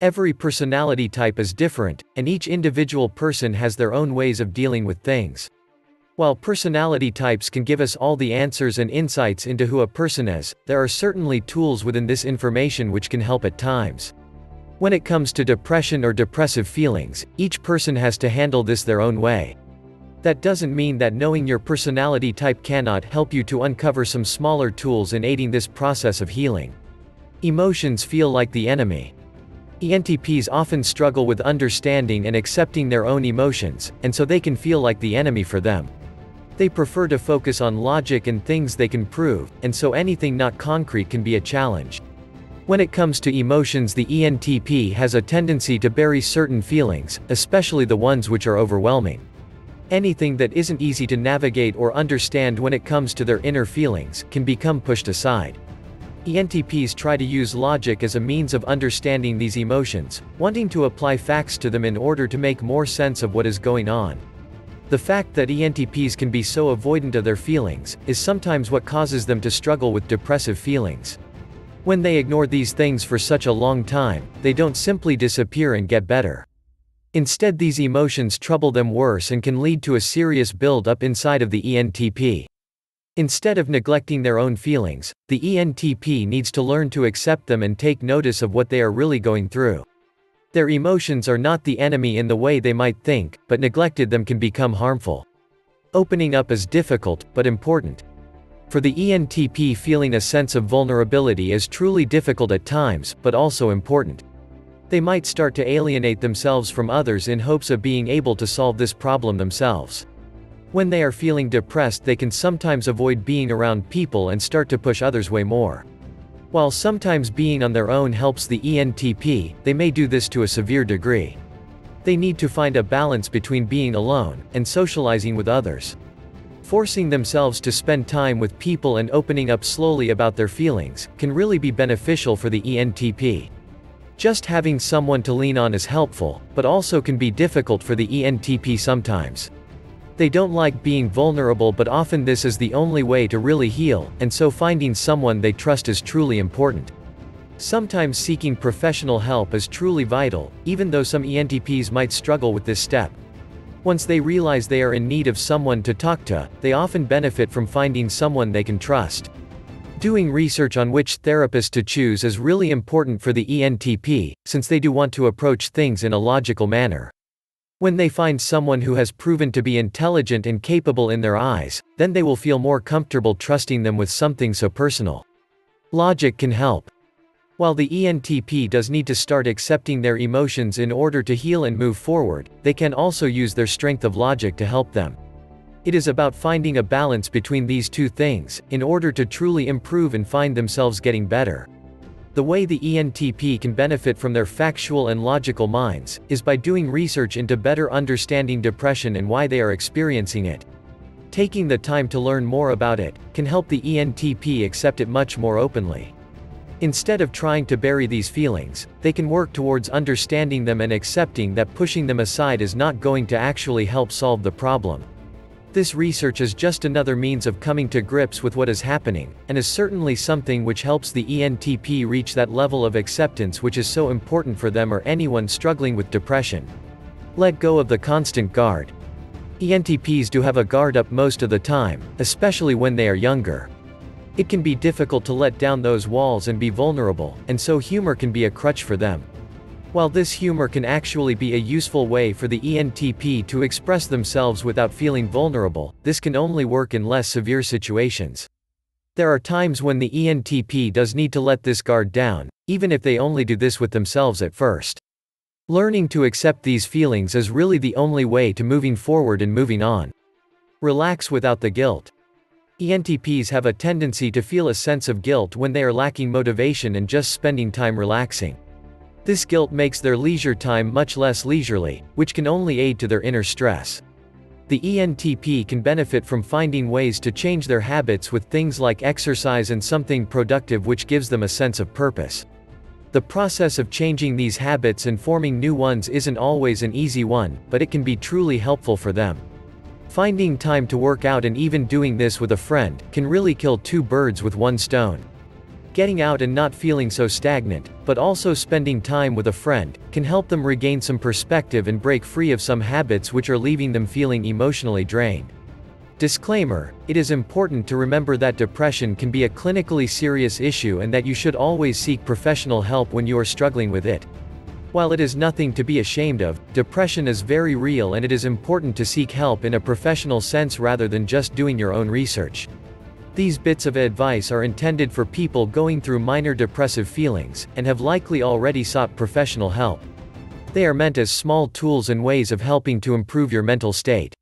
Every personality type is different, and each individual person has their own ways of dealing with things. While personality types can give us all the answers and insights into who a person is, there are certainly tools within this information which can help at times. When it comes to depression or depressive feelings, each person has to handle this their own way. That doesn't mean that knowing your personality type cannot help you to uncover some smaller tools in aiding this process of healing. Emotions feel like the enemy. ENTPs often struggle with understanding and accepting their own emotions, and so they can feel like the enemy for them. They prefer to focus on logic and things they can prove, and so anything not concrete can be a challenge. When it comes to emotions, the ENTP has a tendency to bury certain feelings, especially the ones which are overwhelming. Anything that isn't easy to navigate or understand when it comes to their inner feelings can become pushed aside. ENTPs try to use logic as a means of understanding these emotions, wanting to apply facts to them in order to make more sense of what is going on. The fact that ENTPs can be so avoidant of their feelings is sometimes what causes them to struggle with depressive feelings. When they ignore these things for such a long time, they don't simply disappear and get better. Instead, these emotions trouble them worse and can lead to a serious build-up inside of the ENTP. Instead of neglecting their own feelings, the ENTP needs to learn to accept them and take notice of what they are really going through. Their emotions are not the enemy in the way they might think, but neglected them can become harmful. Opening up is difficult, but important. For the ENTP, feeling a sense of vulnerability is truly difficult at times, but also important. They might start to alienate themselves from others in hopes of being able to solve this problem themselves. When they are feeling depressed, they can sometimes avoid being around people and start to push others way more. While sometimes being on their own helps the ENTP, they may do this to a severe degree. They need to find a balance between being alone and socializing with others. Forcing themselves to spend time with people and opening up slowly about their feelings can really be beneficial for the ENTP. Just having someone to lean on is helpful, but also can be difficult for the ENTP sometimes. They don't like being vulnerable, but often this is the only way to really heal, and so finding someone they trust is truly important. Sometimes seeking professional help is truly vital, even though some ENTPs might struggle with this step. Once they realize they are in need of someone to talk to, they often benefit from finding someone they can trust. Doing research on which therapist to choose is really important for the ENTP, since they do want to approach things in a logical manner. When they find someone who has proven to be intelligent and capable in their eyes, then they will feel more comfortable trusting them with something so personal. Logic can help. While the ENTP does need to start accepting their emotions in order to heal and move forward, they can also use their strength of logic to help them. It is about finding a balance between these two things, in order to truly improve and find themselves getting better. The way the ENTP can benefit from their factual and logical minds is by doing research into better understanding depression and why they are experiencing it. Taking the time to learn more about it can help the ENTP accept it much more openly. Instead of trying to bury these feelings, they can work towards understanding them and accepting that pushing them aside is not going to actually help solve the problem. This research is just another means of coming to grips with what is happening, and is certainly something which helps the ENTP reach that level of acceptance which is so important for them or anyone struggling with depression. Let go of the constant guard. ENTPs do have a guard up most of the time, especially when they are younger. It can be difficult to let down those walls and be vulnerable, and so humor can be a crutch for them. While this humor can actually be a useful way for the ENTP to express themselves without feeling vulnerable, this can only work in less severe situations. There are times when the ENTP does need to let this guard down, even if they only do this with themselves at first. Learning to accept these feelings is really the only way to moving forward and moving on. Relax without the guilt. ENTPs have a tendency to feel a sense of guilt when they are lacking motivation and just spending time relaxing. This guilt makes their leisure time much less leisurely, which can only aid to their inner stress. The ENTP can benefit from finding ways to change their habits with things like exercise and something productive which gives them a sense of purpose. The process of changing these habits and forming new ones isn't always an easy one, but it can be truly helpful for them. Finding time to work out and even doing this with a friend can really kill two birds with one stone. Getting out and not feeling so stagnant, but also spending time with a friend, can help them regain some perspective and break free of some habits which are leaving them feeling emotionally drained. Disclaimer: it is important to remember that depression can be a clinically serious issue and that you should always seek professional help when you are struggling with it. While it is nothing to be ashamed of, depression is very real and it is important to seek help in a professional sense rather than just doing your own research. These bits of advice are intended for people going through minor depressive feelings, and have likely already sought professional help. They are meant as small tools and ways of helping to improve your mental state.